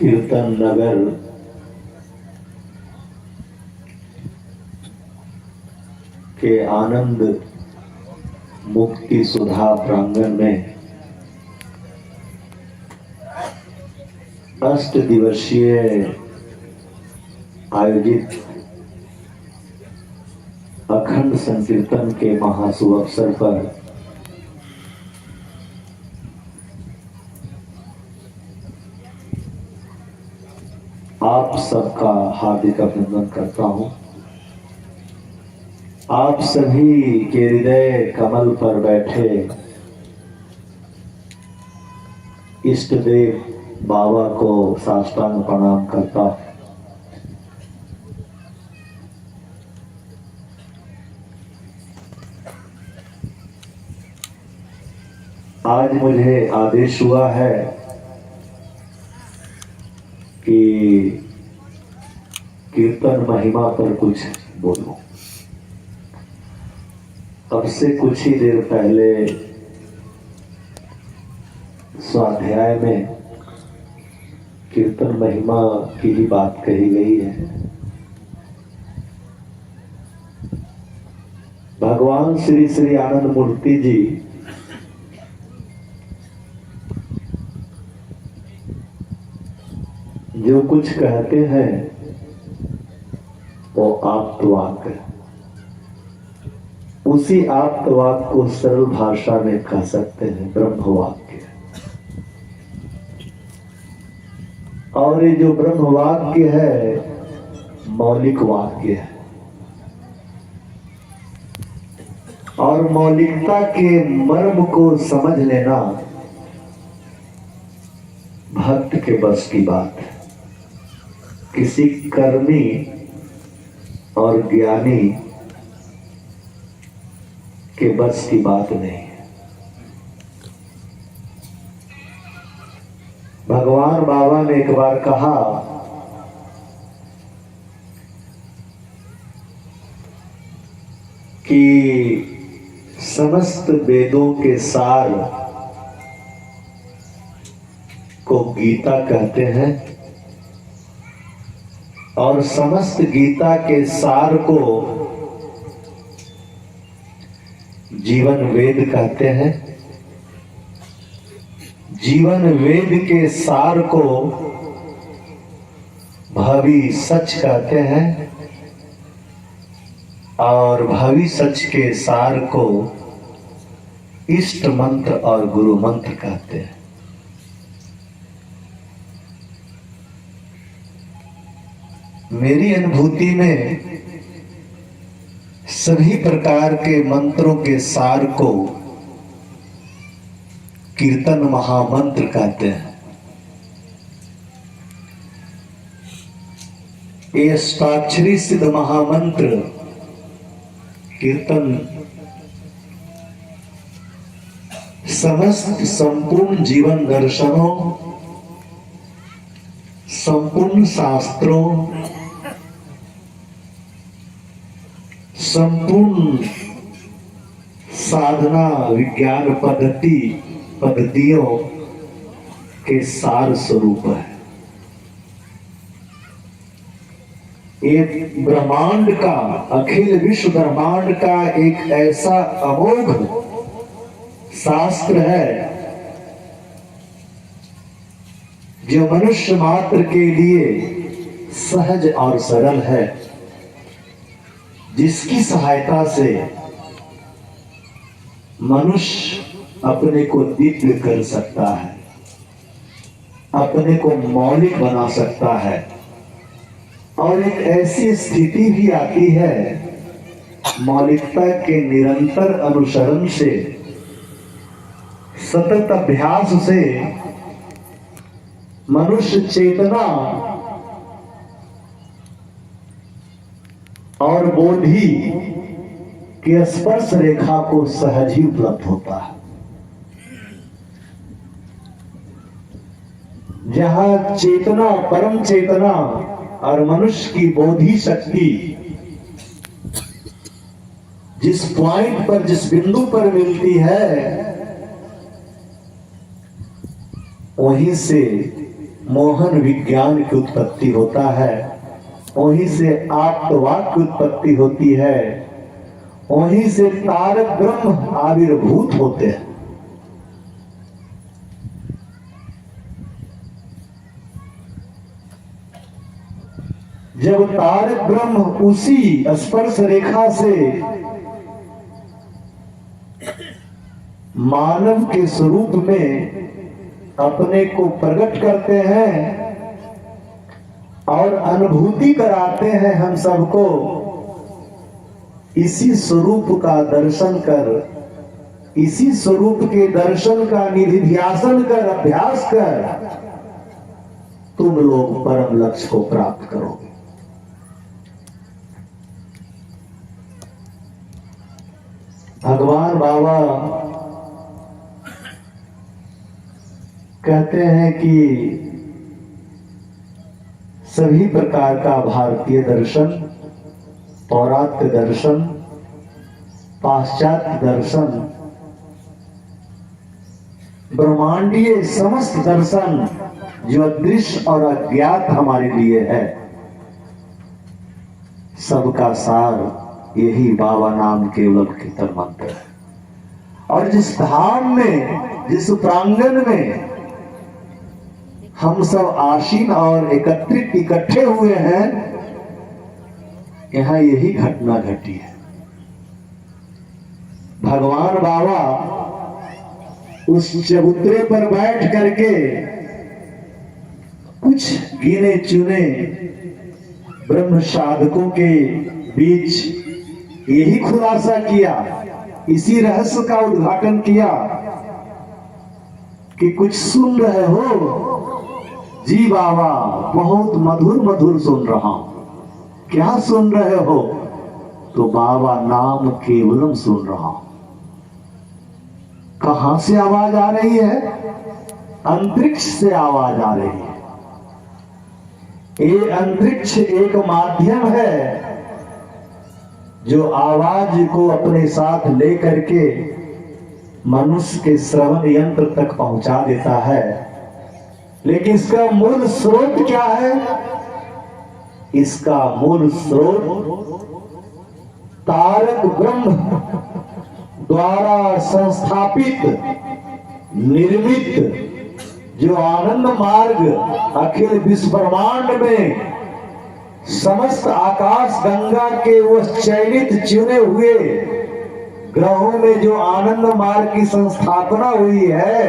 कीर्तन नगर के आनंद मुक्ति सुधा प्रांगण में 8 दिवसीय आयोजित अखंड संकीर्तन के महाशुभ अवसर पर आप सबका हार्दिक अभिनंदन करता हूं। आप सभी के हृदय कमल पर बैठे इष्ट देव बाबा को साष्टांग प्रणाम करता हूं। आज मुझे आदेश हुआ है कि कीर्तन महिमा पर कुछ बोलूं। अब से कुछ ही देर पहले स्वाध्याय में कीर्तन महिमा की ही बात कही गई है। भगवान श्री श्री आनंद मूर्ति जी जो कुछ कहते हैं वो आप्तवाक्य है। उसी आप्तवाक्य को सरल भाषा में कह सकते हैं ब्रह्मवाक्य। और ये जो ब्रह्मवाक्य है मौलिक वाक्य है, और मौलिकता के मर्म को समझ लेना भक्त के बस की बात है। किसी कर्मी और ज्ञानी के बस की बात नहीं है। भगवान बाबा ने एक बार कहा कि समस्त वेदों के सार को गीता कहते हैं और समस्त गीता के सार को जीवन वेद कहते हैं। जीवन वेद के सार को भावी सच कहते हैं और भावी सच के सार को इष्ट मंत्र और गुरु मंत्र कहते हैं। मेरी अनुभूति में सभी प्रकार के मंत्रों के सार को कीर्तन महामंत्र कहते हैं। ये अष्टाक्षरी सिद्ध महामंत्र कीर्तन समस्त संपूर्ण जीवन दर्शनों, संपूर्ण शास्त्रों, संपूर्ण साधना विज्ञान पद्धतियों के सार स्वरूप है। ये ब्रह्मांड का, अखिल विश्व ब्रह्मांड का एक ऐसा अमोघ शास्त्र है जो मनुष्य मात्र के लिए सहज और सरल है, जिसकी सहायता से मनुष्य अपने को दिव्य कर सकता है, अपने को मौलिक बना सकता है। और एक ऐसी स्थिति भी आती है मौलिकता के निरंतर अनुसरण से, सतत अभ्यास से मनुष्य चेतना और बोधि के स्पर्श रेखा को सहज ही उपलब्ध होता है। जहां चेतना, परम चेतना और मनुष्य की बोधि शक्ति जिस पॉइंट पर, जिस बिंदु पर मिलती है, वहीं से मोहन विज्ञान की उत्पत्ति होता है, वहीं से आप्तवाक की उत्पत्ति होती है, वहीं से तारक ब्रह्म आविर्भूत होते हैं। जब तारक ब्रह्म उसी स्पर्श रेखा से मानव के स्वरूप में अपने को प्रकट करते हैं और अनुभूति कराते हैं हम सबको, इसी स्वरूप का दर्शन कर, इसी स्वरूप के दर्शन का निधिध्यासन कर, अभ्यास कर, तुम लोग परम लक्ष्य को प्राप्त करोगे। भगवान बाबा कहते हैं कि सभी प्रकार का भारतीय दर्शन, पौरात्य दर्शन, पाश्चात्य दर्शन, ब्रह्मांडीय समस्त दर्शन जो अदृश्य और अज्ञात हमारे लिए है, सबका सार यही बाबा नाम केवल कीर्तन मंत्र है। और जिस धाम में, जिस प्रांगण में हम सब आसीन और एकत्रित इकट्ठे हुए हैं, यहां यही घटना घटी है। भगवान बाबा उस चबूतरे पर बैठ करके कुछ गिने चुने ब्रह्म साधकों के बीच यही खुलासा किया, इसी रहस्य का उद्घाटन किया कि कुछ सुन रहे हो? जी बाबा, बहुत मधुर मधुर सुन रहा हूं। क्या सुन रहे हो? तो बाबा नाम केवलम सुन रहा हूं। कहां से आवाज आ रही है? अंतरिक्ष से आवाज आ रही है। ये अंतरिक्ष एक माध्यम है जो आवाज को अपने साथ लेकर के मनुष्य के श्रवण यंत्र तक पहुंचा देता है, लेकिन इसका मूल स्रोत क्या है? इसका मूल स्रोत तारक ब्रह्म द्वारा संस्थापित, निर्मित जो आनंद मार्ग अखिल विश्व ब्रह्मांड में समस्त आकाश गंगा के वो चयनित चुने हुए ग्रहों में जो आनंद मार्ग की संस्थापना हुई है,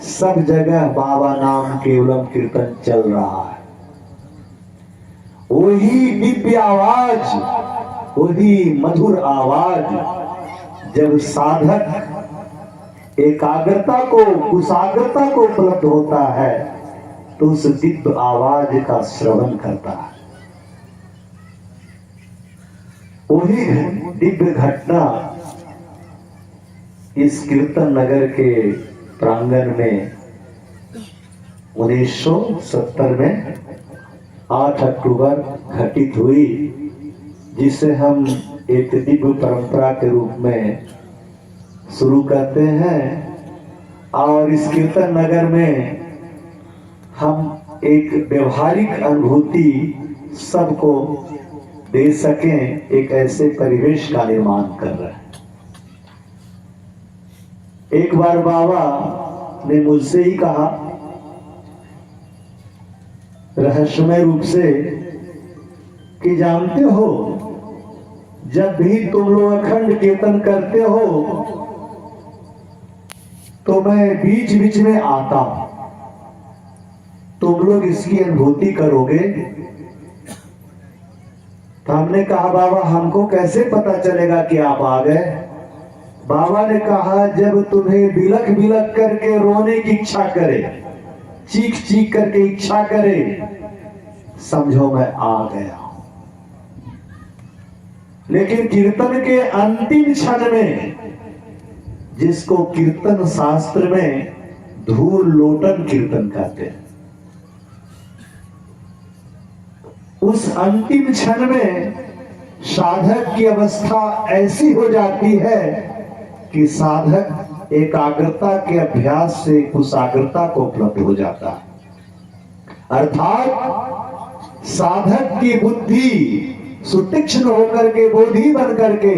सब जगह बाबा नाम केवलम कीर्तन चल रहा है। वही दिव्य आवाज, वही मधुर आवाज जब साधक एकाग्रता को, कुशाग्रता को उपलब्ध होता है, तो उस दिव्य आवाज का श्रवण करता है। वही दिव्य घटना इस कीर्तन नगर के प्रांगण में 1970 में 8 अक्टूबर घटित हुई, जिसे हम एक दिव्य परंपरा के रूप में शुरू करते हैं। और इस कीर्तन नगर में हम एक व्यवहारिक अनुभूति सबको दे सकें, एक ऐसे परिवेश का निर्माण कर रहे हैं। एक बार बाबा ने मुझसे ही कहा रहस्यमय रूप से कि जानते हो, जब भी तुम लोग अखंड कीर्तन करते हो तो मैं बीच बीच में आता हूं, तुम लोग इसकी अनुभूति करोगे? तो हमने कहा बाबा हमको कैसे पता चलेगा कि आप आ गए? बाबा ने कहा जब तुम्हें बिलख बिलख करके रोने की इच्छा करे, चीख चीख करके इच्छा करे, समझो मैं आ गया। लेकिन कीर्तन के अंतिम क्षण में, जिसको कीर्तन शास्त्र में धूल लोटन कीर्तन कहते हैं, उस अंतिम क्षण में साधक की अवस्था ऐसी हो जाती है कि साधक एकाग्रता के अभ्यास से कुशाग्रता को उपलब्ध हो जाता है। अर्थात साधक की बुद्धि सुतीक्ष्ण होकर के, बोधि बन करके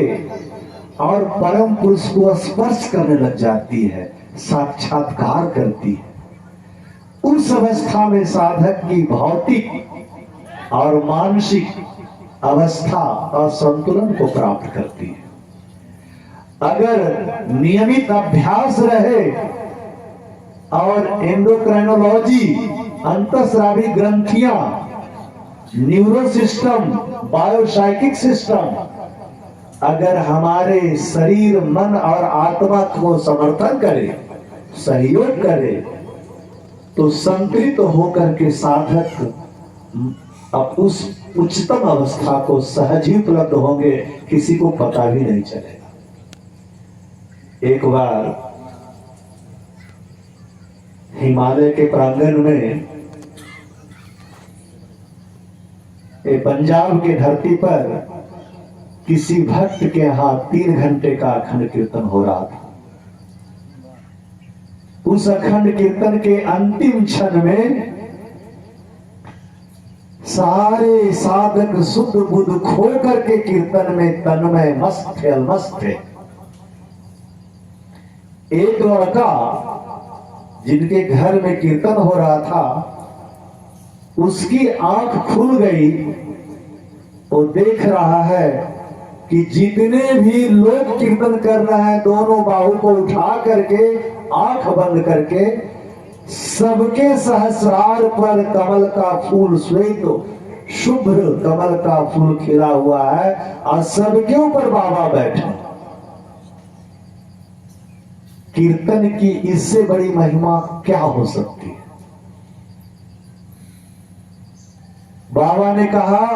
और परम पुरुष को स्पर्श करने लग जाती है, साक्षात्कार करती है। उस अवस्था में साधक की भौतिक और मानसिक अवस्था और संतुलन को प्राप्त करती है। अगर नियमित अभ्यास रहे और एंडोक्राइनोलॉजी, अंतःस्रावी ग्रंथियां, न्यूरो सिस्टम, बायोसाइकिक सिस्टम अगर हमारे शरीर, मन और आत्मा को समर्थन करे, सहयोग करे, तो संतुलित होकर के साधक अब उस उच्चतम अवस्था को सहज ही उपलब्ध होंगे, किसी को पता भी नहीं चलेगा। एक बार हिमालय के प्रांगण में, पंजाब के धरती पर किसी भक्त के यहां 3 घंटे का अखंड कीर्तन हो रहा था। उस अखंड कीर्तन के अंतिम क्षण में सारे साधक शुद्ध बुद्ध खो करके कीर्तन में तन्मय मस्त थे, अलमस्त थे। एक लड़का जिनके घर में कीर्तन हो रहा था, उसकी आंख खुल गई। वो देख रहा है कि जितने भी लोग कीर्तन कर रहे हैं, दोनों बाहु को उठा करके, आंख बंद करके, सबके सहस्रार पर कमल का फूल, श्वेत शुभ्र कमल का फूल खिला हुआ है और सबके ऊपर बाबा बैठे। कीर्तन की इससे बड़ी महिमा क्या हो सकती है? बाबा ने कहा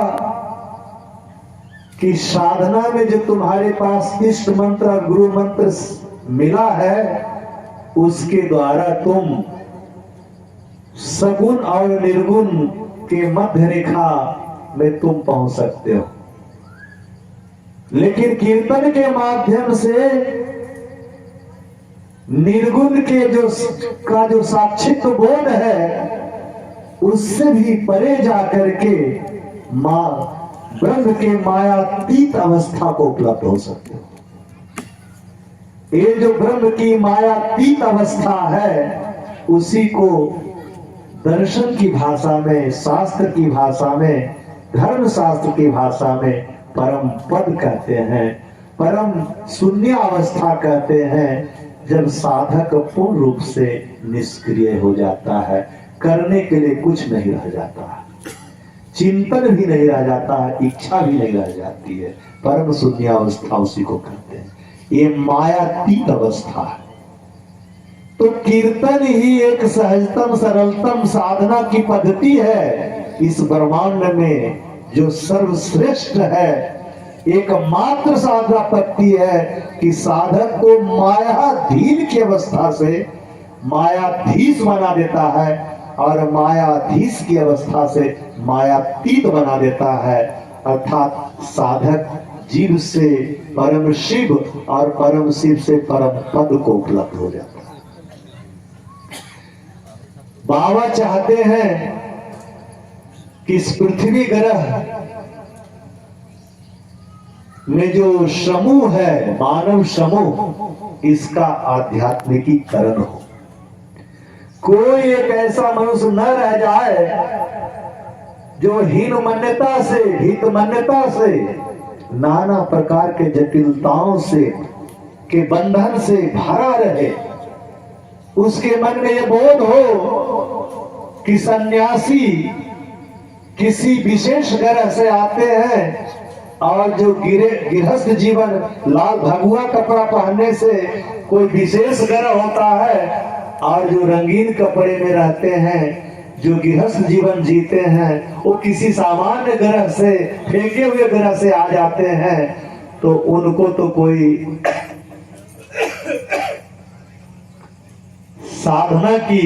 कि साधना में जो तुम्हारे पास इष्ट मंत्र और गुरु मंत्र मिला है, उसके द्वारा तुम सगुण और निर्गुण के मध्य रेखा में तुम पहुंच सकते हो। लेकिन कीर्तन के माध्यम से निर्गुण के जो साक्षित्व बोध है, उससे भी परे जाकर के मां ब्रह्म के मायातीत अवस्था को उपलब्ध हो सकते हो। ये जो ब्रह्म की मायातीत अवस्था है, उसी को दर्शन की भाषा में, शास्त्र की भाषा में, धर्म शास्त्र की भाषा में परम पद कहते हैं, परम शून्य अवस्था कहते हैं। जब साधक पूर्ण रूप से निष्क्रिय हो जाता है, करने के लिए कुछ नहीं रह जाता है, चिंतन भी नहीं रह जाता है, इच्छा भी नहीं रह जाती है, परम शून्य अवस्था उसी को कहते हैं। ये मायातीत अवस्था है। तो कीर्तन ही एक सहजतम सरलतम साधना की पद्धति है इस ब्रह्मांड में, जो सर्वश्रेष्ठ है। एकमात्र साधना पद्धति है कि साधक को मायाधीन की अवस्था से मायाधीश बना देता है और मायाधीश की अवस्था से मायातीत बना देता है। अर्थात साधक जीव से परम शिव और परम शिव से परम पद को उपलब्ध हो जाता है। बाबा चाहते हैं कि इस पृथ्वी ग्रह में जो समूह है, मानव समूह, इसका आध्यात्मिकीकरण हो। कोई एक ऐसा मनुष्य न रह जाए जो हीन मान्यता से, हित मान्यता से, नाना प्रकार के जटिलताओं से के बंधन से भरा रहे। उसके मन में यह बोध हो कि सन्यासी किसी विशेष ग्रह से आते हैं और जो गृहस्थ जीवन, लाल भगवा कपड़ा पहनने से कोई विशेष ग्रह होता है, और जो रंगीन कपड़े में रहते हैं, जो गृहस्थ जीवन जीते हैं, वो किसी सामान्य ग्रह से, फेंके हुए ग्रह से आ जाते हैं। तो उनको तो कोई साधना की,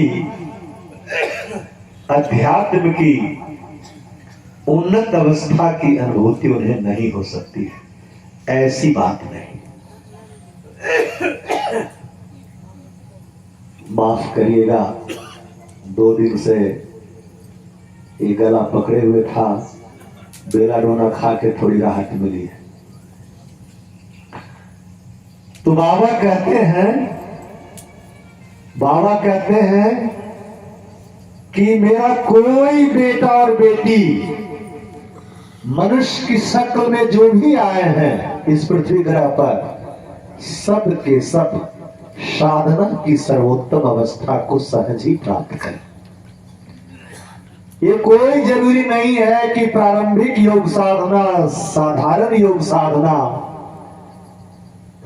अध्यात्म की उन्नत अवस्था की अनुभूति उन्हें नहीं हो सकती है। ऐसी बात नहीं। माफ करिएगा, 2 दिन से ये गला पकड़े हुए था, बेला डोना खा के थोड़ी राहत मिली है। तो बाबा कहते हैं कि मेरा कोई बेटा और बेटी मनुष्य की शक्ल में जो भी आए हैं इस पृथ्वी ग्रह पर, सब के सब साधना की सर्वोत्तम अवस्था को सहज ही प्राप्त करें। ये कोई जरूरी नहीं है कि प्रारंभिक योग साधना, साधारण योग साधना,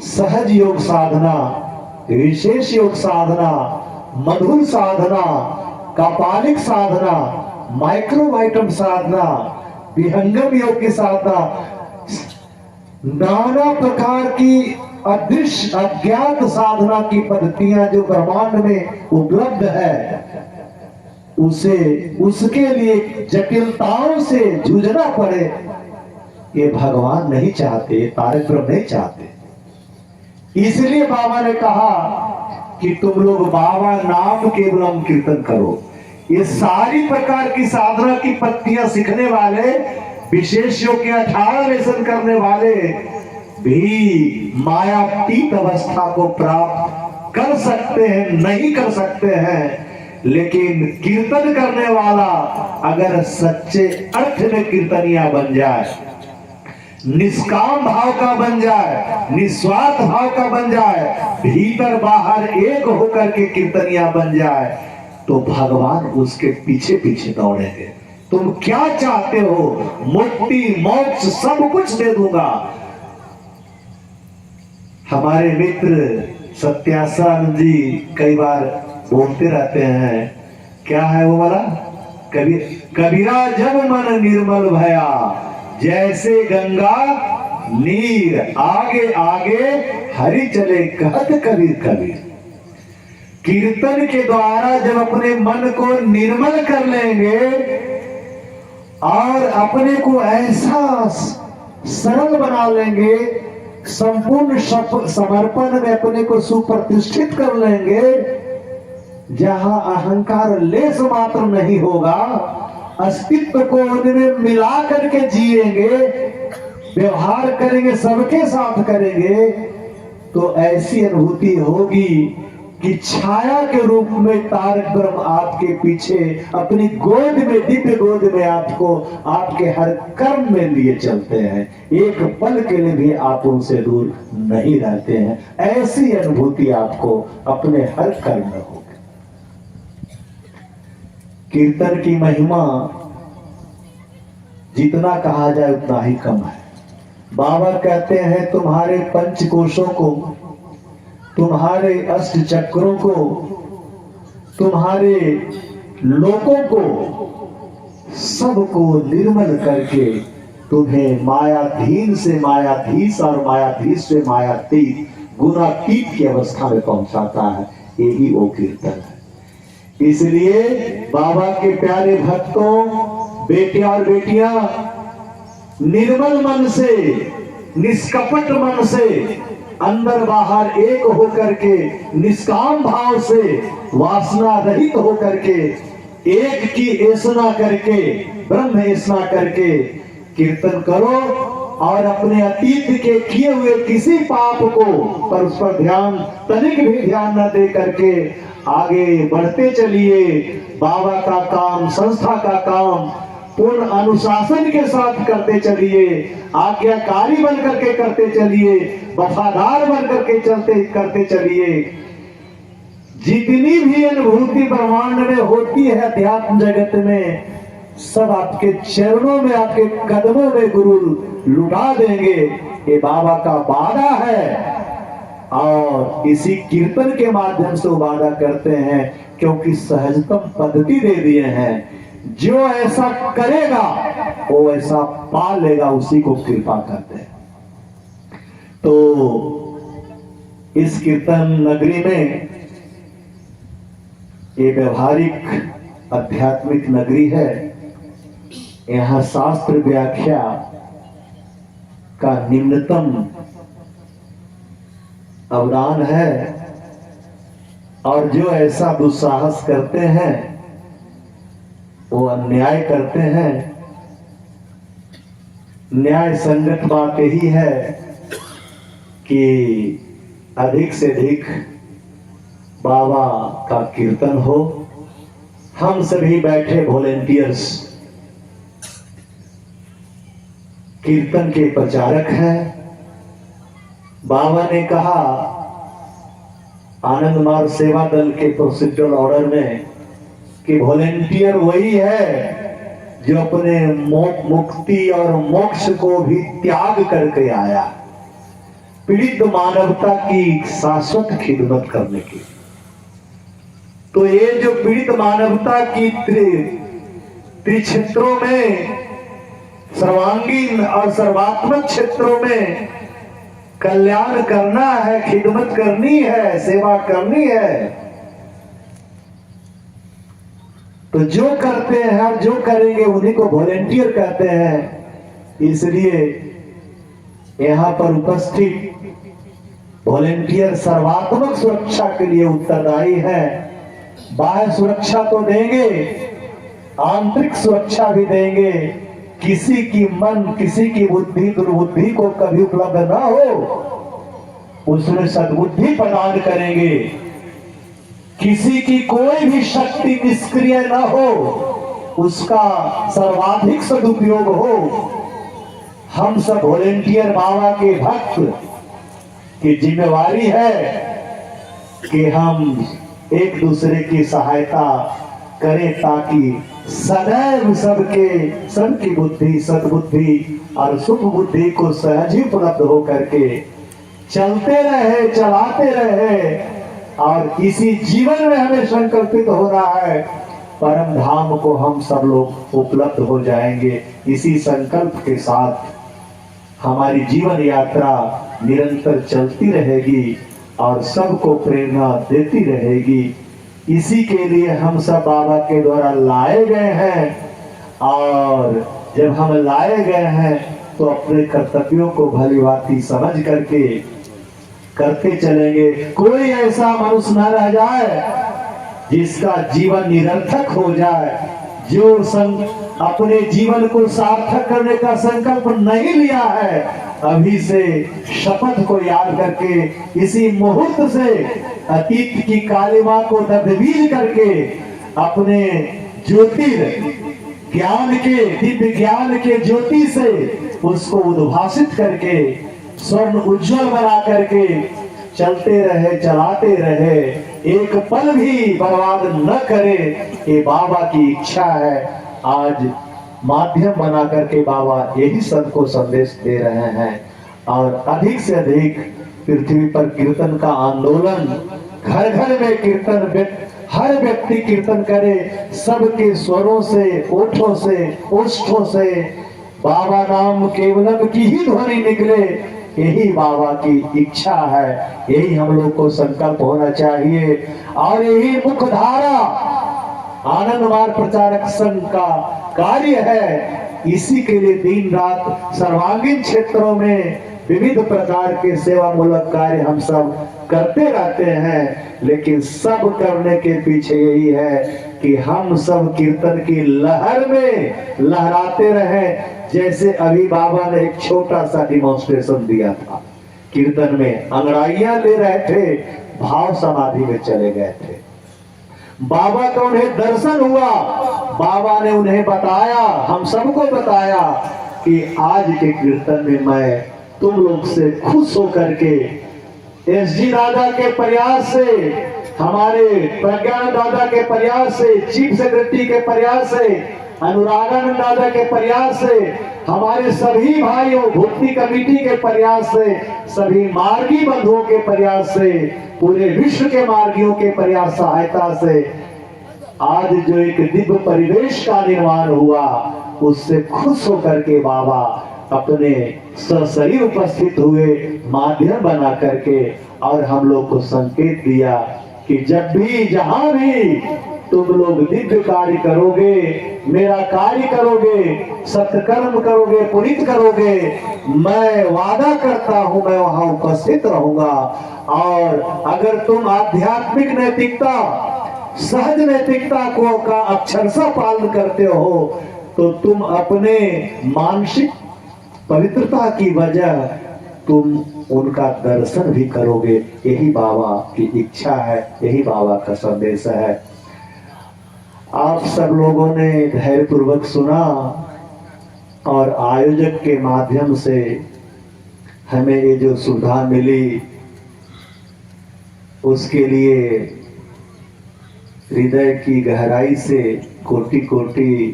सहज योग साधना, विशेष योग साधना, मधुर साधना, कापालिक साधना, माइक्रोवाइटम साधना, विहंगम योग की साधना, नाना प्रकार की अदृश्य अज्ञात साधना की पद्धतियां जो ब्रह्मांड में उपलब्ध है, उसके लिए जटिलताओं से जूझना पड़े, ये भगवान नहीं चाहते, तारक ब्रह्म नहीं चाहते। इसलिए बाबा ने कहा कि तुम लोग बाबा नाम केवलम कीर्तन करो। ये सारी प्रकार की साधना की पत्तियां सीखने वाले, विशेष योग के 18 लेसन करने वाले भी मायातीत अवस्था को प्राप्त कर सकते हैं, नहीं कर सकते हैं। लेकिन कीर्तन करने वाला अगर सच्चे अर्थ में कीर्तनिया बन जाए, निष्काम भाव का बन जाए, निस्वार्थ भाव का बन जाए, भीतर बाहर एक होकर के कीर्तनिया बन जाए, तो भगवान उसके पीछे पीछे दौड़ेंगे। तुम क्या चाहते हो? मुक्ति, मोक्ष सब कुछ दे दूंगा। हमारे मित्र सत्यासानंद जी कई बार बोलते रहते हैं, क्या है वो वाला? कबीरा जब मन निर्मल भया, जैसे गंगा नीर, आगे आगे हरि चले कहत कबीर कबीर। कीर्तन के द्वारा जब अपने मन को निर्मल कर लेंगे और अपने को ऐसा सरल बना लेंगे, संपूर्ण समर्पण में अपने को सुप्रतिष्ठित कर लेंगे, जहां अहंकार लेस मात्र नहीं होगा, अस्तित्व को उनमें मिला करके जिएंगे, व्यवहार करेंगे, सबके साथ करेंगे, तो ऐसी अनुभूति होगी कि छाया के रूप में तारक ब्रह्म आपके पीछे अपनी गोद में, दिव्य गोद में आपको आपके हर कर्म में लिए चलते हैं। एक पल के लिए भी आप उनसे दूर नहीं रहते हैं। ऐसी अनुभूति आपको अपने हर कर्म में होगी। कीर्तन की महिमा जितना कहा जाए उतना ही कम है। बाबा कहते हैं तुम्हारे पंचकोशों को, तुम्हारे अष्ट चक्रों को, तुम्हारे लोकों को, सबको निर्मल करके तुम्हें मायाधीन से मायाधीश और मायाधीश से मायातीत, गुणातीत की अवस्था में पहुंचाता है। यही वो कीर्तन है। इसलिए बाबा के प्यारे भक्तों, बेटे और बेटियां, निर्मल मन से, निष्कपट मन से, अंदर बाहर एक होकर के, निष्काम भाव से, वासना रहित होकर के, एक की ऐसना करके, ब्रह्म ऐसना करके कीर्तन करो और अपने अतीत के किए हुए किसी पाप को पर उस पर ध्यान, तनिक भी ध्यान न दे करके आगे बढ़ते चलिए। बाबा का काम, संस्था का काम पूर्ण अनुशासन के साथ करते चलिए, आज्ञाकारी बन करके करते चलिए, वफादार बन करके करते चलिए। जितनी भी अनुभूति ब्रह्मांड में होती है अध्यात्म जगत में, सब आपके चरणों में, आपके कदमों में गुरु लुटा देंगे। ये बाबा का वादा है और इसी कीर्तन के माध्यम से वो वादा करते हैं, क्योंकि सहजतम पद्धति दे दिए हैं। जो ऐसा करेगा वो ऐसा पा लेगा, उसी को कृपा करते हैं। तो इस कीर्तन नगरी में, ये व्यवहारिक आध्यात्मिक नगरी है, यहाँ शास्त्र व्याख्या का निम्नतम अवदान है। और जो ऐसा दुस्साहस करते हैं वो अन्याय करते हैं। न्याय संगत बात यही है कि अधिक से अधिक बाबा का कीर्तन हो। हम सभी बैठे वॉलेंटियर्स कीर्तन के प्रचारक हैं। बाबा ने कहा आनंद मार्ग सेवा दल के प्रोसीजरल ऑर्डर में कि वॉलेंटियर वही है जो अपने मुक्ति और मोक्ष को भी त्याग करके आया, पीड़ित मानवता की शाश्वत खिदमत करने की। तो ये जो पीड़ित मानवता की त्रिक्षेत्रों में, सर्वांगीण और सर्वात्मक क्षेत्रों में कल्याण करना है, खिदमत करनी है, सेवा करनी है, तो जो करते हैं और जो करेंगे उन्हीं को वॉलेंटियर कहते हैं। इसलिए यहां पर उपस्थित वॉलेंटियर सर्वात्मक सुरक्षा के लिए उत्तरदायी है। बाह्य सुरक्षा तो देंगे, आंतरिक सुरक्षा भी देंगे। किसी की मन, किसी की बुद्धि दुर्बुद्धि को कभी उपलब्ध ना हो, उसमें सद्बुद्धि प्रदान करेंगे। किसी की कोई भी शक्ति निष्क्रिय न हो, उसका सर्वाधिक सदुपयोग हो। हम सब वॉलेंटियर बाबा के भक्त की जिम्मेवारी है कि हम एक दूसरे की सहायता करें ताकि सदैव सबकी बुद्धि, सद्बुद्धि और सुख बुद्धि को सहज ही उपलब्ध हो करके चलते रहे, चलाते रहे। और इसी जीवन में हमें संकल्पित हो रहा है, परम धाम को हम सब लोग उपलब्ध हो जाएंगे। इसी संकल्प के साथ हमारी जीवन यात्रा निरंतर चलती रहेगी और सबको प्रेरणा देती रहेगी। इसी के लिए हम सब बाबा के द्वारा लाए गए हैं, और जब हम लाए गए हैं तो अपने कर्तव्यों को भलीभांति समझ करके करते चलेंगे। कोई ऐसा मनुष्य न रह जाए जिसका जीवन निरर्थक हो जाए, जो अपने जीवन को सार्थक करने का संकल्प नहीं लिया है। अभी से शपथ को याद करके इसी मुहूर्त से अतीत की कालिमा को तब्दील करके अपने ज्ञान के, दिव्य ज्ञान के ज्योति से उसको उद्भासित करके स्वर्ण उज्जवल बना करके चलते रहे, चलाते रहे, एक पल भी बर्बाद न करे। ये बाबा की इच्छा है। आज माध्यम बना करके बाबा यही सबको संदेश दे रहे हैं। और अधिक से अधिक पृथ्वी पर कीर्तन का आंदोलन, घर घर में कीर्तन, हर व्यक्ति कीर्तन करे, सबके स्वरों से, ओठों से, ओष्ठों से बाबा नाम केवलम की ही ध्वनि निकले। यही बाबा की इच्छा है, यही हम लोग को संकल्प होना चाहिए। और यही मुख्यधारा आनंद मार्ग प्रचारक संघ का कार्य है। इसी के लिए दिन रात सर्वांगीण क्षेत्रों में विविध प्रकार के सेवा मूलक कार्य हम सब करते रहते हैं। लेकिन सब करने के पीछे यही है कि हम सब कीर्तन की लहर में लहराते रहें। जैसे अभी बाबा ने एक छोटा सा डिमॉन्स्ट्रेशन दिया था, कीर्तन में अंगड़ाइयां ले रहे थे, भाव समाधि में चले गए थे। बाबा का उन्हें दर्शन हुआ, बाबा ने उन्हें बताया, हम सबको बताया कि आज के कीर्तन में मैं तुम लोग से खुश होकर के एसजी दादा के प्रयास से, हमारे प्रज्ञान दादा के प्रयास से, चीफ सेक्रेटरी के प्रयास से, अनुरागानंद दादा के प्रयास से, हमारे सभी भाइयों भक्ति कमेटी के प्रयास से, सभी मार्गी बंधुओं के प्रयास से, पूरे विश्व के मार्गियों के प्रयास सहायता से आज जो एक दिव्य परिवेश का निर्माण हुआ, उससे खुश होकर के बाबा अपने सशरीर उपस्थित हुए, माध्यम बना करके, और हम लोग को संकेत दिया कि जब भी जहां भी तुम लोग दिव्य कार्य करोगे, मेरा कार्य करोगे, सत्कर्म करोगे, पुनीत करोगे, मैं वादा करता हूं मैं वहां उपस्थित रहूंगा। और अगर तुम आध्यात्मिक नैतिकता, सहज नैतिकता को का अक्षरशः पालन करते हो तो तुम अपने मानसिक पवित्रता की वजह तुम उनका दर्शन भी करोगे। यही बाबा की इच्छा है, यही बाबा का संदेश है। आप सब लोगों ने धैर्यपूर्वक सुना और आयोजक के माध्यम से हमें ये जो सुविधा मिली उसके लिए हृदय की गहराई से कोटि कोटि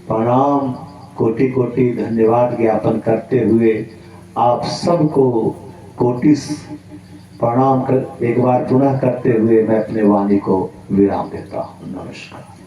प्रणाम, कोटि कोटि धन्यवाद ज्ञापन करते हुए आप सबको कोटि प्रणाम कर एक बार पुनः करते हुए मैं अपने वाणी को विराम देता हूँ। नमस्कार।